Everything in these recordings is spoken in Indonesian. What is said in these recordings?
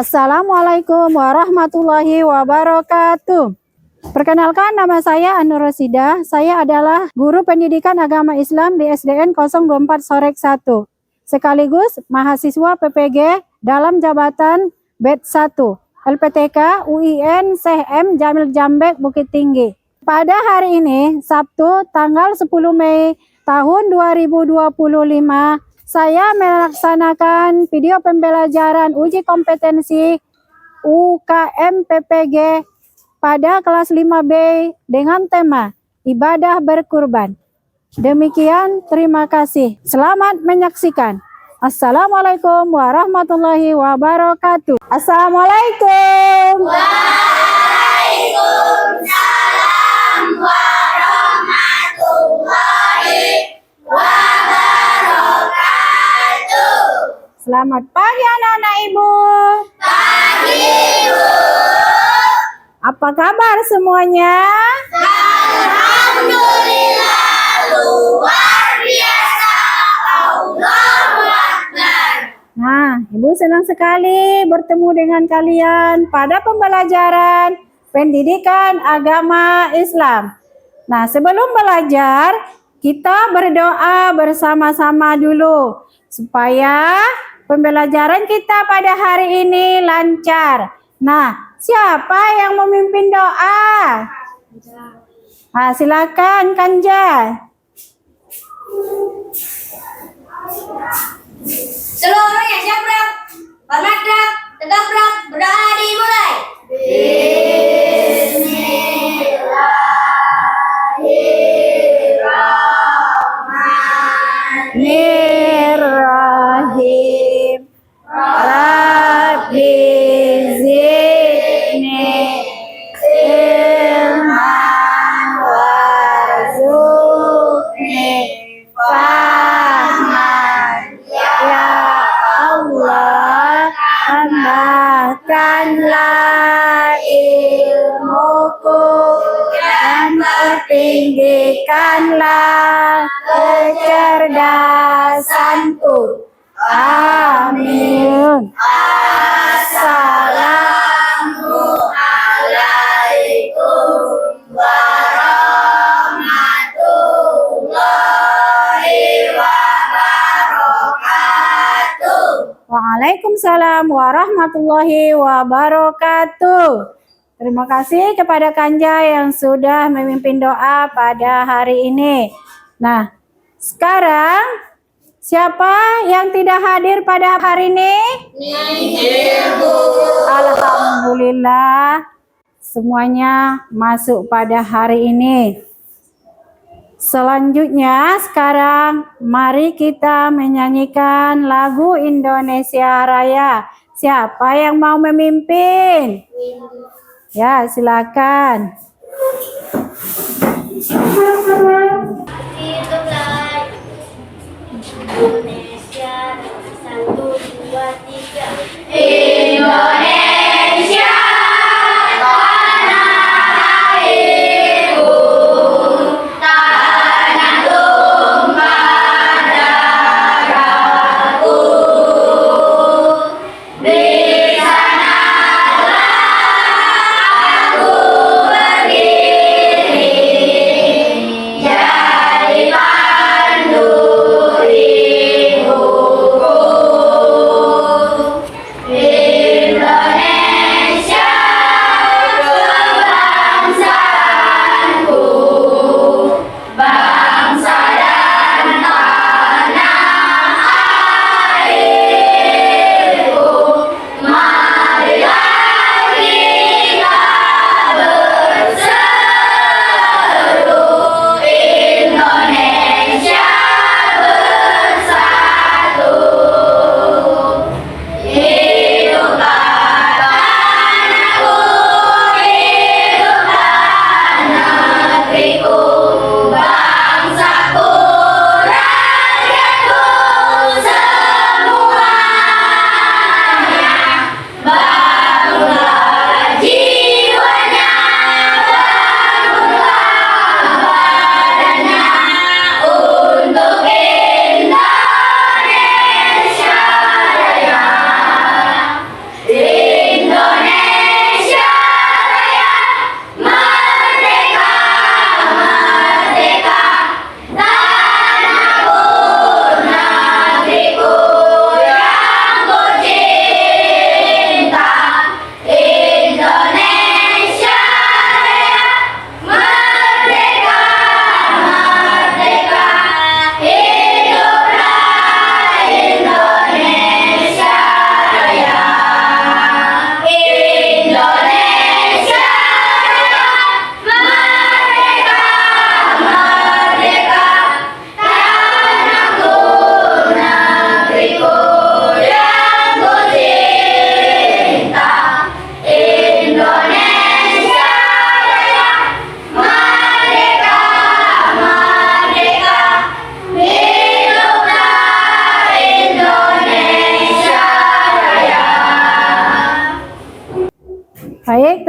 Assalamualaikum warahmatullahi wabarakatuh. Perkenalkan, nama saya Anur Rosidah. Saya adalah guru pendidikan agama Islam di SDN 024 Sorek 1. Sekaligus mahasiswa PPG dalam jabatan BED 1 LPTK UIN Syekh M Jamil Jambek Bukit Tinggi. Pada hari ini, Sabtu tanggal 10 Mei tahun 2025, saya melaksanakan video pembelajaran uji kompetensi UKM PPG pada kelas 5B dengan tema ibadah berkurban. Demikian, terima kasih. Selamat menyaksikan. Assalamualaikum warahmatullahi wabarakatuh. Assalamualaikum. Waalaikumsalam warahmatullahi wabarakatuh. Selamat pagi anak-anak Ibu. Pagi, Ibu. Apa kabar semuanya? Alhamdulillah, luar biasa. Allahu Akbar. Nah, Ibu senang sekali bertemu dengan kalian pada pembelajaran pendidikan agama Islam. Nah, sebelum belajar, kita berdoa bersama-sama dulu supaya pembelajaran kita pada hari ini lancar. Nah, siapa yang memimpin doa? Nah, silakan Kanja. Seluruhnya siap, Brak? Bermadrak, tegak, Brak. Berdoa dimulai. Bismillahirrahmanirrahim. Rabbi zidni ilman warzuqni fahman. Ya Allah, tambahkanlah ilmuku dan pertinggikanlah kecerdasanku. Amin. Assalamualaikum warahmatullahi wabarakatuh. Waalaikumsalam warahmatullahi wabarakatuh. Terima kasih kepada Kanja yang sudah memimpin doa pada hari ini. Nah, sekarang siapa yang tidak hadir pada hari ini? Alhamdulillah, semuanya masuk pada hari ini. Selanjutnya, sekarang mari kita menyanyikan lagu Indonesia Raya. Siapa yang mau memimpin? Ya, silakan. Indonesia 1, 2, 3. Indonesia tanah airku, tanah tumpah darahku. Di sanalah aku berdiri.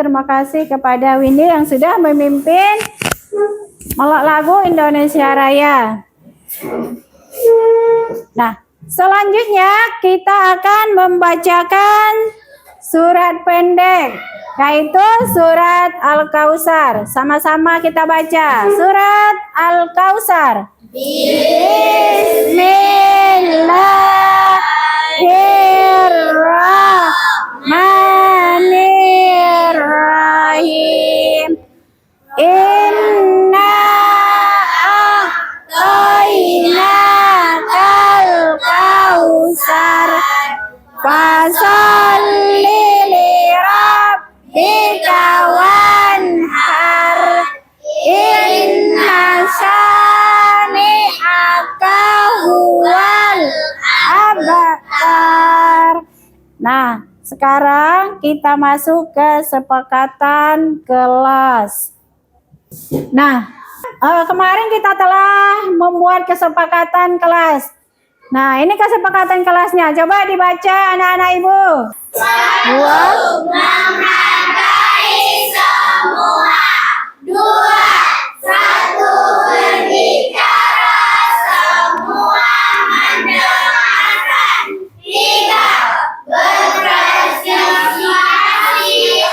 terima kasih kepada Windy yang sudah memimpin melok lagu Indonesia Raya. Nah, selanjutnya kita akan membacakan surat pendek, yaitu surat Al-Kautsar. Sama-sama kita baca surat Al-Kautsar. Bismillahirrahmanirrahim. Inna a'tainakal kautsar fasalli lirabbika wanhar inna syani'aka huwal abtar. Nah, sekarang kita masuk ke kesepakatan kelas. Nah, kemarin kita telah membuat kesepakatan kelas. Nah, ini kesepakatan kelasnya. Coba dibaca anak-anak ibu. Dua. Menghargai semua. Dua. Satu. Berbicara semua mendengarkan. Tiga. Berprestasi aktif.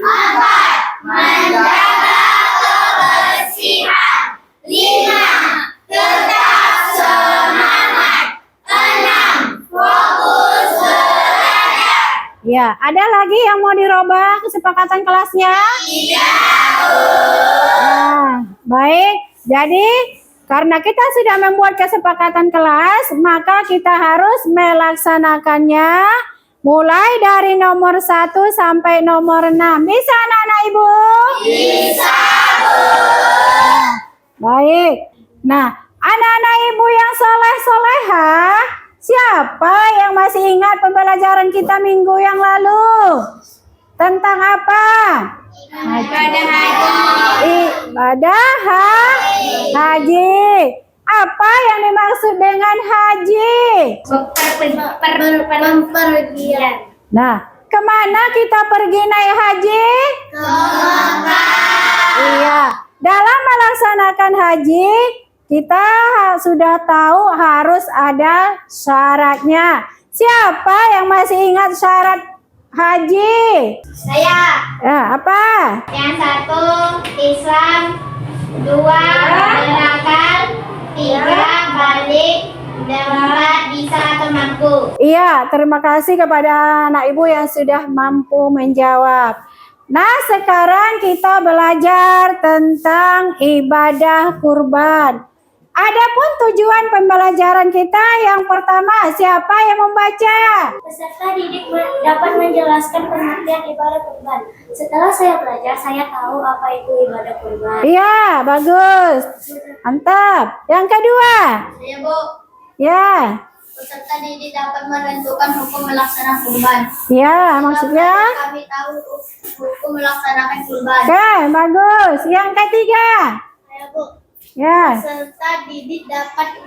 Empat. Menjaga kebersihan. Lima. Tetap semangat. Enam. Fokus belajar. Ya, ada lagi yang mau dirubah kesepakatan kelasnya? Nah, baik. Jadi, karena kita sudah membuat kesepakatan kelas, maka kita harus melaksanakannya mulai dari nomor 1 sampai nomor 6. Bisa anak-anak ibu? Bisa, Bu. Baik. Nah, anak-anak ibu yang soleh-soleha, siapa yang masih ingat pembelajaran kita minggu yang lalu? Tentang apa? Ibadah haji. Ibadah haji. Apa yang dimaksud dengan haji? Pergian. Nah, kemana kita pergi naik haji? Iya, dalam melaksanakan haji, kita sudah tahu harus ada syaratnya. Siapa yang masih ingat syarat haji? Saya. Ya, apa? Yang satu, Islam. Dua, berakal. Tiga, balik. Dan empat, bisa atau mampu. Iya, terima kasih kepada anak ibu yang sudah mampu menjawab. Nah, sekarang kita belajar tentang ibadah kurban. Adapun tujuan pembelajaran kita yang pertama, siapa yang membaca? Peserta didik dapat menjelaskan pengertian ibadah kurban. Setelah saya belajar, saya tahu apa itu ibadah kurban. Iya, bagus. Mantap. Yang kedua? Saya, Bu. Ya. Peserta didik dapat menentukan hukum melaksanakan kurban. Ya, maksudnya? Kami tahu hukum melaksanakan kurban. Oke, bagus. Yang ketiga? Saya, Bu. Ya. Peserta didik dapat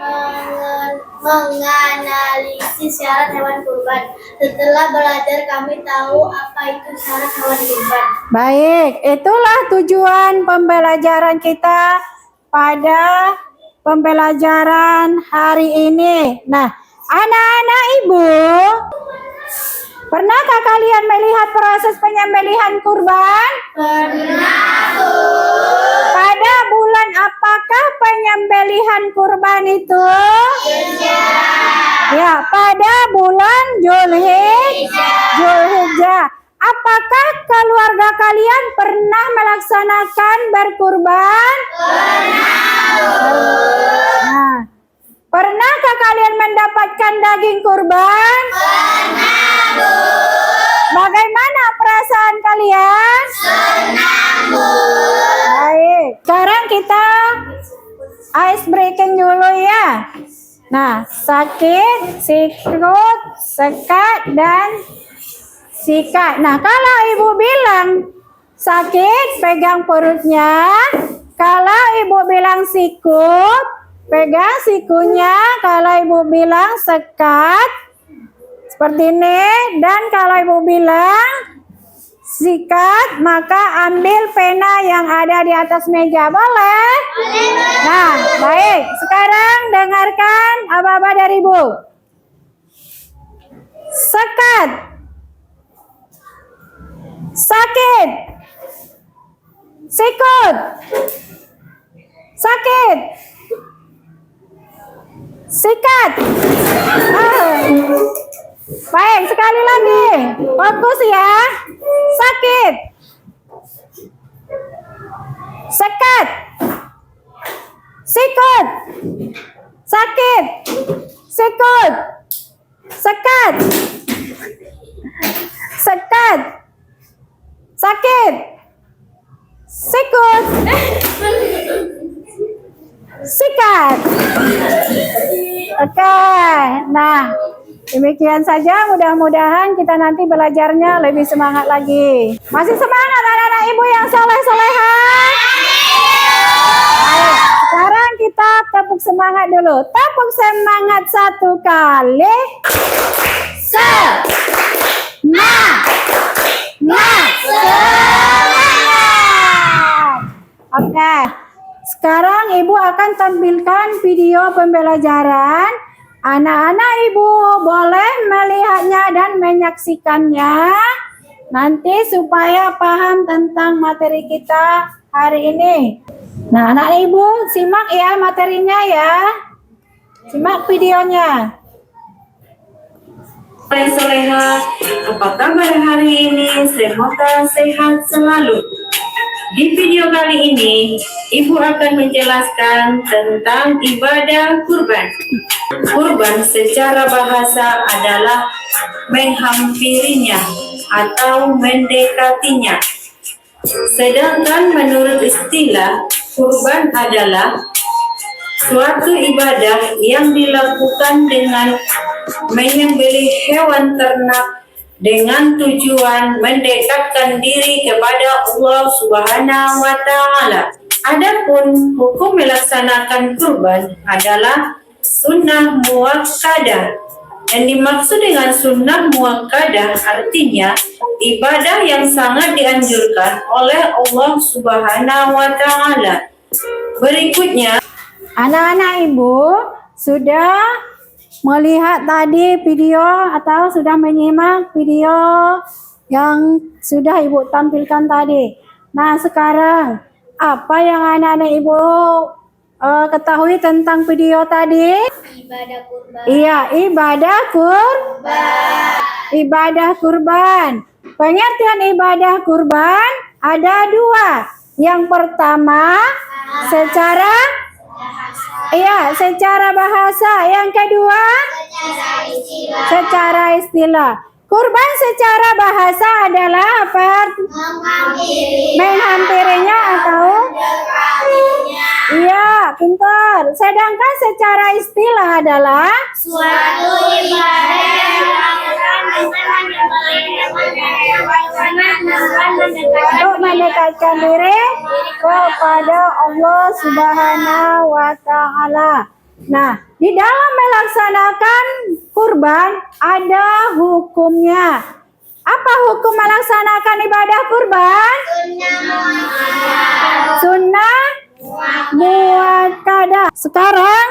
menganalisis syarat hewan kurban. Setelah belajar kami tahu apa itu syarat hewan kurban. Baik, itulah tujuan pembelajaran kita pada pembelajaran hari ini. Nah, anak-anak ibu, pernahkah kalian melihat proses penyembelihan kurban? Pernah, Bu. Pada bulan apakah penyembelihan kurban itu? Ya, pada bulan Zulhijjah. Apakah keluarga kalian pernah melaksanakan berkurban? Nah, pernahkah kalian mendapatkan daging kurban? Pernah, Bu. Bagaimana perasaan kalian? Senang, Bu. Baik, sekarang kita ice breaking dulu ya. Nah, sakit, sikut, sekat, dan sikat. Nah, kalau ibu bilang sakit, pegang perutnya. Kalau ibu bilang sikut, pegang sikunya. Kalau ibu bilang sekat, seperti ini. Dan kalau ibu bilang sikat, maka ambil pena yang ada di atas meja. Boleh? Nah, baik. Sekarang dengarkan aba-aba dari Ibu. Sekat. Sakit. Sikut. Sakit. Sikat. Baik, sekali lagi. Fokus ya. Sakit. Sekat. Sikut. Sakit. Sikut. Sekat. Sekat. Sakit. Sikut. Sikat. Oke. Nah, demikian saja, mudah-mudahan kita nanti belajarnya lebih semangat lagi. Masih semangat anak-anak ibu yang soleh-soleha? Ayo, sekarang kita tepuk semangat dulu. Tepuk semangat 1 kali. Semangat. Oke. Sekarang ibu akan tampilkan video pembelajaran. Anak-anak ibu boleh melihatnya dan menyaksikannya nanti supaya paham tentang materi kita hari ini. Nah, anak ibu simak ya materinya ya. Simak videonya. Soleha, apa kabar hari ini? Semoga sehat selalu. Di video kali ini, Ibu akan menjelaskan tentang ibadah kurban. Kurban secara bahasa adalah menghampirinya atau mendekatinya. Sedangkan menurut istilah, kurban adalah suatu ibadah yang dilakukan dengan menyembelih hewan ternak dengan tujuan mendekatkan diri kepada Allah Subhanahu wa Ta'ala. Adapun hukum melaksanakan kurban adalah sunnah muakkadah. Yang dimaksud dengan sunnah muakkadah artinya ibadah yang sangat dianjurkan oleh Allah Subhanahu wa Ta'ala. Berikutnya, anak-anak ibu sudah melihat tadi video atau sudah menyimak video yang sudah ibu tampilkan tadi. Nah, sekarang apa yang anak-anak ibu ketahui tentang video tadi? Ibadah kurban. Iya, ibadah ibadah kurban. Pengertian ibadah kurban ada 2. Yang pertama secara bahasa. Yang kedua secara istilah. Kurban secara bahasa adalah apa? Menghampirinya atau iya, pintar. Sedangkan secara istilah adalah Suatu ibadah yang dilakukan dengan untuk mendekatkan diri kepada Allah Subhanahu wa Ta'ala. Nah, di dalam melaksanakan kurban ada hukumnya. Apa hukum melaksanakan ibadah kurban? Sunnah muakkadah. Sekarang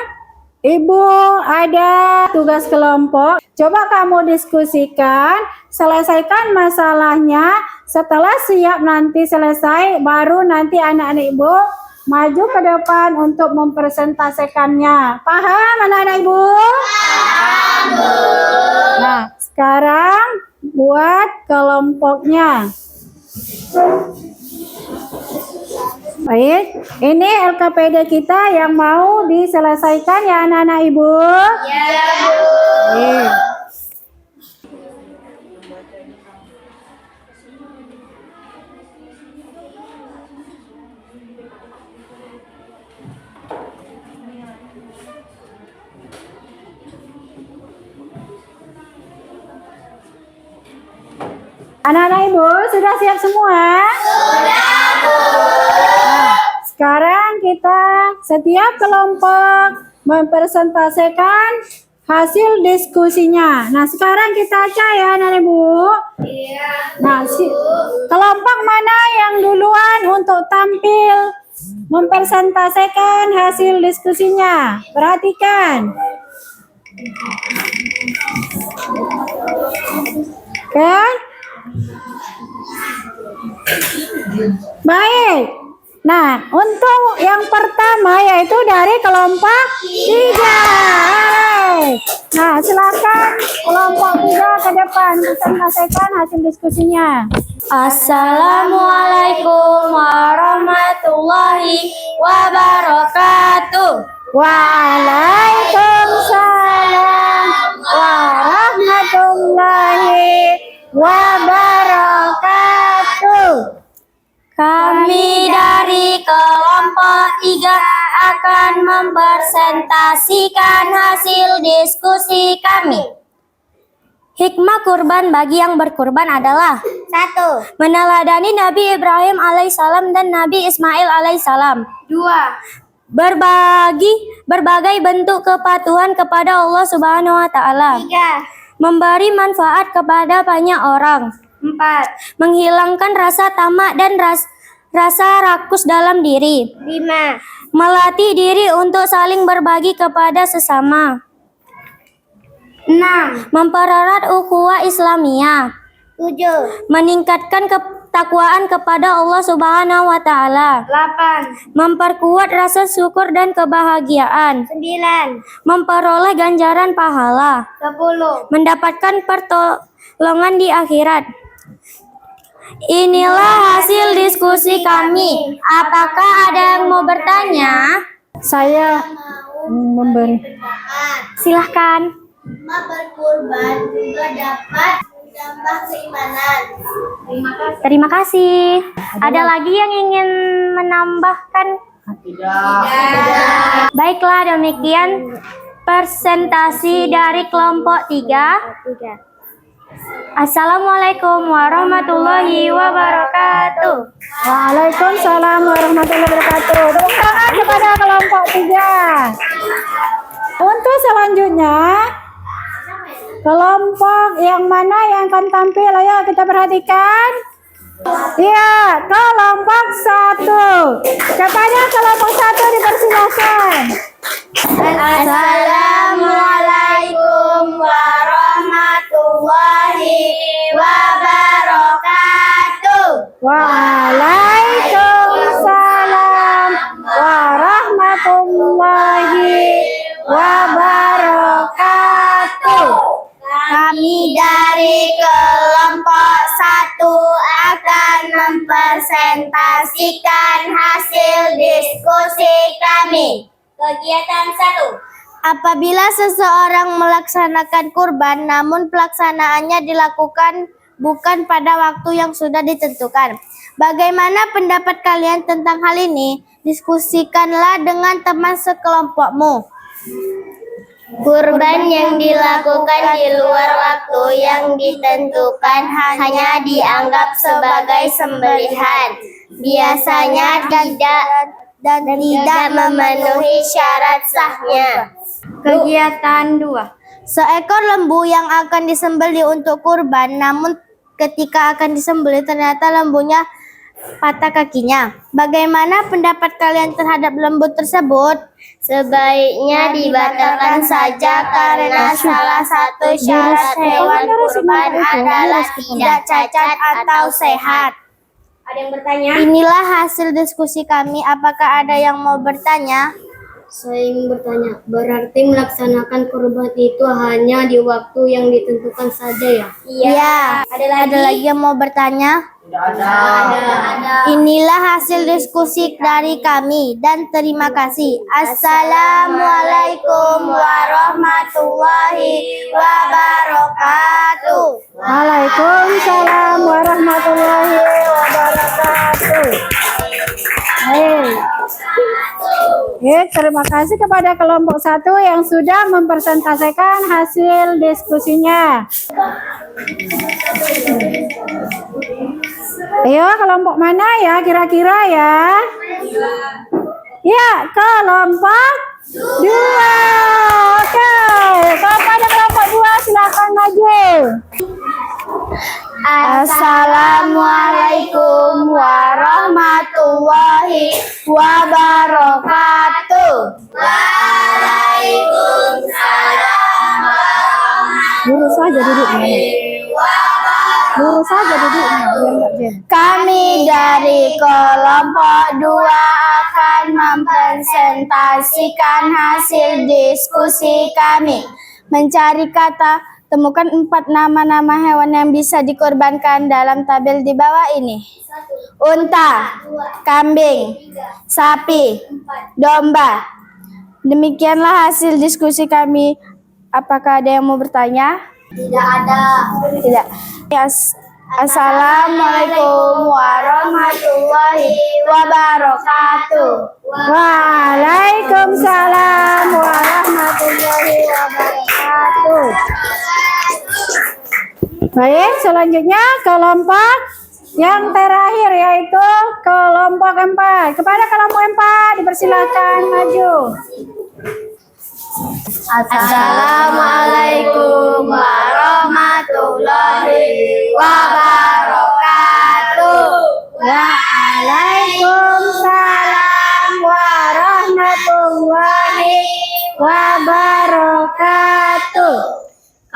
ibu ada tugas kelompok. Coba kamu diskusikan, selesaikan masalahnya. Setelah siap nanti selesai, baru nanti anak-anak ibu maju ke depan untuk mempresentasikannya. Paham anak-anak ibu? Nah, sekarang buat kelompoknya. Baik, ini LKPD kita yang mau diselesaikan ya anak-anak ibu? Ya, Baik. Anak-anak ibu sudah siap semua? Sudah, Bu. Nah, sekarang kita setiap kelompok mempresentasikan hasil diskusinya. Nah, sekarang kita baca ya, Nenek Bu. Iya. Nah, kelompok mana yang duluan untuk tampil mempresentasikan hasil diskusinya? Perhatikan. Oke. Baik. Nah, untuk yang pertama yaitu dari kelompok 3. Nah, silakan kelompok 3 ke depan presentasikan hasil diskusinya. Assalamualaikum warahmatullahi wabarakatuh. Waalaikumsalam warahmatullahi wabarakatuh. Kami dari kelompok 3 akan mempresentasikan hasil diskusi kami. Hikmah kurban bagi yang berkurban adalah 1. Meneladani Nabi Ibrahim alaihissalam dan Nabi Ismail alaihissalam. 2. Berbagai bentuk kepatuhan kepada Allah Subhanahu wa taala. 3. Memberi manfaat kepada banyak orang. 4. Menghilangkan rasa tamak dan rasa rakus dalam diri. 5. Melatih diri untuk saling berbagi kepada sesama. 6. Mempererat ukhuwah Islamiyah. 7. Meningkatkan ketakwaan kepada Allah Subhanahu wa taala. 8. Memperkuat rasa syukur dan kebahagiaan. 9. Memperoleh ganjaran pahala. 10. Mendapatkan pertolongan di akhirat. Inilah hasil diskusi kami. Apakah ada yang mau bertanya? Saya memberi. Silahkan. Berkurban juga dapat menambah keimanan. Terima kasih. Ada lagi yang ingin menambahkan? Tidak. Baiklah, demikian presentasi dari kelompok 3. Assalamualaikum warahmatullahi wabarakatuh. Waalaikumsalam warahmatullahi wabarakatuh. Tepuk tangan kepada kelompok 3. Untuk selanjutnya, kelompok yang mana yang akan tampil? Ayo kita perhatikan. Iya, kelompok 1. Kepada kelompok 1 dipersilakan. Assalamualaikum warahmatullahi wabarakatuh. Waalaikumsalam warahmatullahi wabarakatuh. Kami dari kelompok 1 akan mempresentasikan hasil diskusi kami. Kegiatan 1. Apabila seseorang melaksanakan kurban namun pelaksanaannya dilakukan bukan pada waktu yang sudah ditentukan. Bagaimana pendapat kalian tentang hal ini? Diskusikanlah dengan teman sekelompokmu. Kurban yang dilakukan di luar waktu yang ditentukan hanya dianggap sebagai sembelihan. Biasanya tidak memenuhi syarat sahnya. Kegiatan 2. Seekor lembu yang akan disembelih untuk kurban, namun ketika akan disembelih ternyata lembunya patah kakinya. Bagaimana pendapat kalian terhadap lembu tersebut? Sebaiknya dibatalkan saja karena salah satu syarat hewan kurban adalah tidak cacat atau sehat. Ada yang bertanya? Inilah hasil diskusi kami. Apakah ada yang mau bertanya? Saya ingin bertanya, berarti melaksanakan kurban itu hanya di waktu yang ditentukan saja ya? Iya. Ada lagi yang mau bertanya? Ada. Inilah hasil diskusi dari kami dan terima kasih. Assalamualaikum warahmatullahi wabarakatuh. Waalaikumsalam warahmatullahi wabarakatuh. Terima kasih kepada kelompok 1 yang sudah mempresentasikan hasil diskusinya. Ayo, kelompok mana ya kira-kira ya? Ya, kelompok 2. Oke, Assalamualaikum warahmatullahi wabarakatuh. Lurus saja duduknya. Lurus saja duduknya biar nggak jam. Kami dari kelompok 2 akan mempresentasikan hasil diskusi kami. Mencari kata, temukan 4 nama-nama hewan yang bisa dikorbankan dalam tabel di bawah ini. Unta, kambing, sapi, domba. Demikianlah hasil diskusi kami. Apakah ada yang mau bertanya? Tidak ada. Tidak. Assalamualaikum warahmatullahi wabarakatuh. Waalaikumsalam warahmatullahi wabarakatuh. Baik, selanjutnya kelompok yang terakhir yaitu kelompok 4. Kepada kelompok 4 dipersilakan maju. Assalamualaikum warahmatullahi wabarakatuh. Waalaikumsalam warahmatullahi wabarakatuh.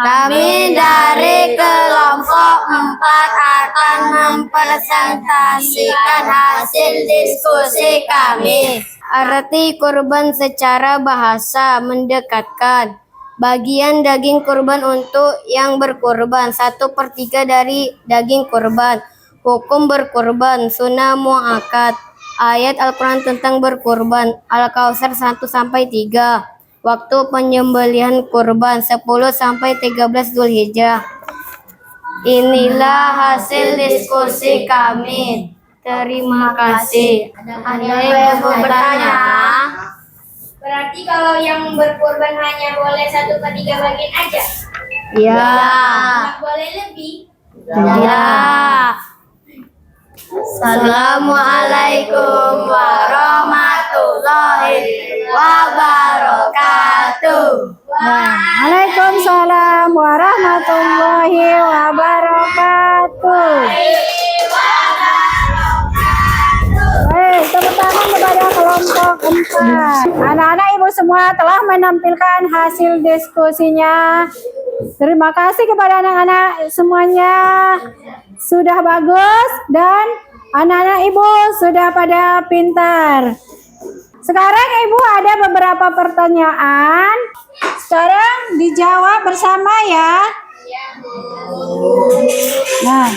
Kami dari kelompok 4 akan mempresentasikan hasil diskusi kami. Arti kurban secara bahasa mendekatkan. Bagian daging kurban untuk yang berkurban. 1/3 dari daging kurban. Hukum berkurban. Sunnah muakkad. Ayat Al-Quran tentang berkurban. Al-Kautsar 1-3. Waktu penyembelihan kurban 10-13 Zulhijjah. Inilah hasil diskusi kami. Terima kasih. Ada yang mau bertanya? Berarti kalau yang berkorban hanya boleh 1/3 bagian aja. Ya. Nggak boleh lebih. Ya. Assalamualaikum warahmatullahi wabarakatuh. Waalaikumsalam warahmatullahi wabarakatuh. Baik, tepuk tangan kepada kelompok 4. Anak-anak ibu semua telah menampilkan hasil diskusinya. Terima kasih kepada anak-anak semuanya. Sudah bagus dan anak-anak ibu sudah pada pintar. Sekarang ibu ada beberapa pertanyaan. Sekarang dijawab bersama ya. Nah,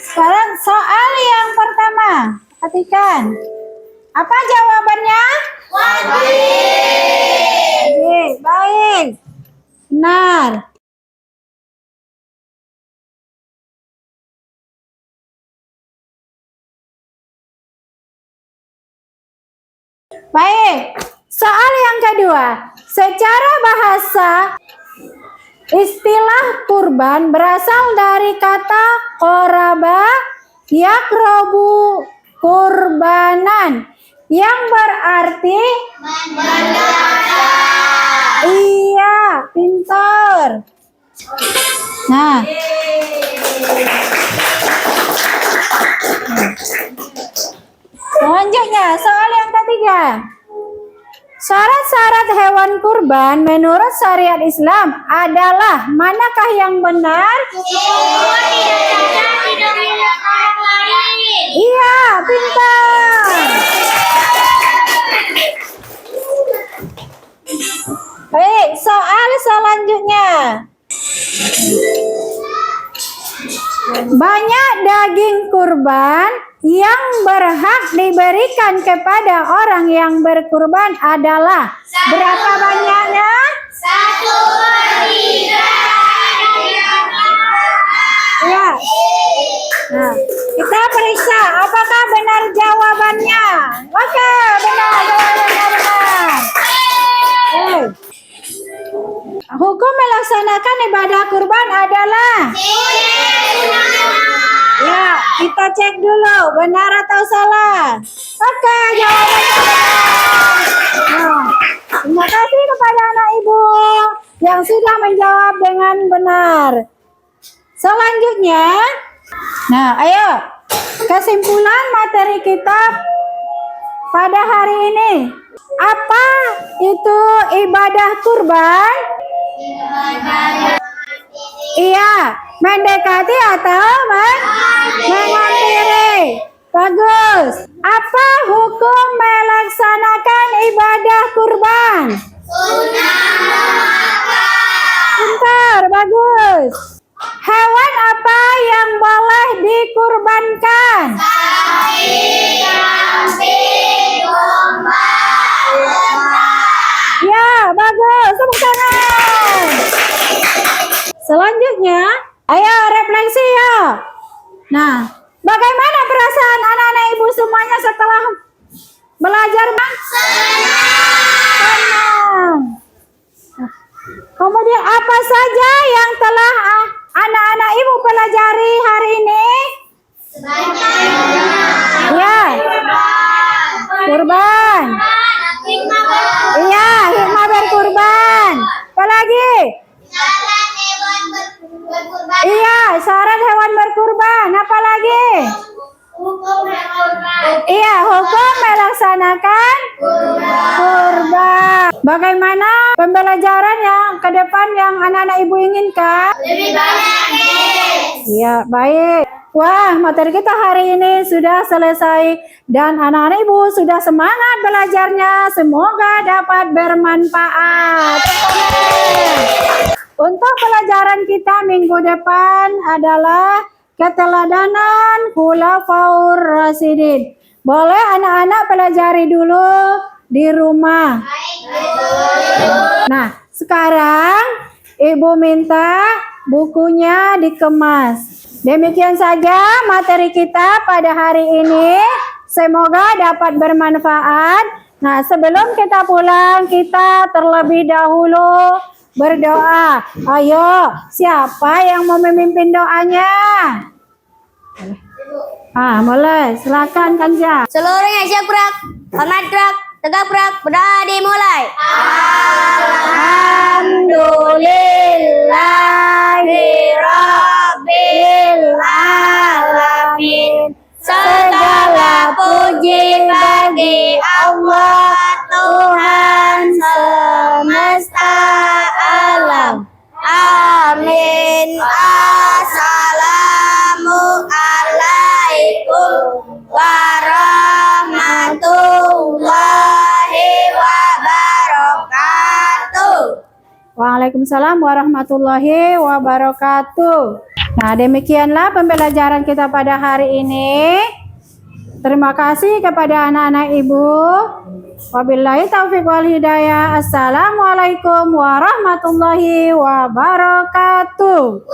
sekarang soal yang pertama. Perhatikan. Apa jawabannya? Wajib. Baik. Benar. Baik. Soal yang kedua. Secara bahasa, istilah kurban berasal dari kata koraba yakrobu kurbanan yang berarti iya, pintar. Nah, selanjutnya soal yang ketiga. Syarat-syarat hewan kurban menurut syariat Islam adalah manakah yang benar? Iya, pintar. Baik, soal selanjutnya. Banyak daging kurban yang berhak diberikan kepada orang yang berkurban adalah berapa banyaknya? 1/3. Ya. Nah, kita periksa apakah benar jawabannya. Oke, benar, jawabannya benar. Hukum melaksanakan ibadah kurban adalah ya, kita cek dulu benar atau salah. Oke, jawabannya benar. Nah, terima kasih kepada anak ibu yang sudah menjawab dengan benar. Selanjutnya, nah ayo kesimpulan materi kita pada hari ini. Apa itu ibadah kurban? Iya, mendekati atau menghampiri. Bagus. Apa hukum melaksanakan ibadah kurban? Pintar, bagus. Hewan apa yang boleh dikurbankan? Ya, bagus. Tepuk tangan. Selanjutnya, ayo refleksi ya. Nah, bagaimana perasaan anak-anak ibu semuanya setelah belajar, Bang? Senang. Kemudian apa saja yang telah anak-anak ibu pelajari hari ini? Ya. Kurban. Iya, hikmah berkurban. Apa lagi? Iya, syarat hewan berkurban. Apa lagi? Iya, hukum melaksanakan kurban. Bagaimana pembelajaran yang ke depan yang anak-anak ibu inginkan? Lebih banyak. Iya, baik. Wah, materi kita hari ini sudah selesai dan anak-anak ibu sudah semangat belajarnya. Semoga dapat bermanfaat. Untuk pelajaran kita minggu depan adalah keteladanan Khulafaur Rasyidin. Boleh anak-anak pelajari dulu di rumah. Nah, sekarang ibu minta bukunya dikemas. Demikian saja materi kita pada hari ini. Semoga dapat bermanfaat. Nah, sebelum kita pulang, kita terlebih dahulu berdoa. Ayo, siapa yang mau memimpin doanya? Mulai. Silakan Kanja. Seluruhnya siap gerak, hormat gerak, tegak gerak, berdoa dimulai. Alhamdulillahirabbil alamin. Segala puji bagi Allah Tuhan semesta alam. Amin. Assalamualaikum warahmatullahi wabarakatuh. Waalaikumsalam warahmatullahi wabarakatuh. Nah, demikianlah pembelajaran kita pada hari ini. Terima kasih kepada anak-anak ibu. Wabillahi taufiq wal hidayah. Assalamualaikum warahmatullahi wabarakatuh.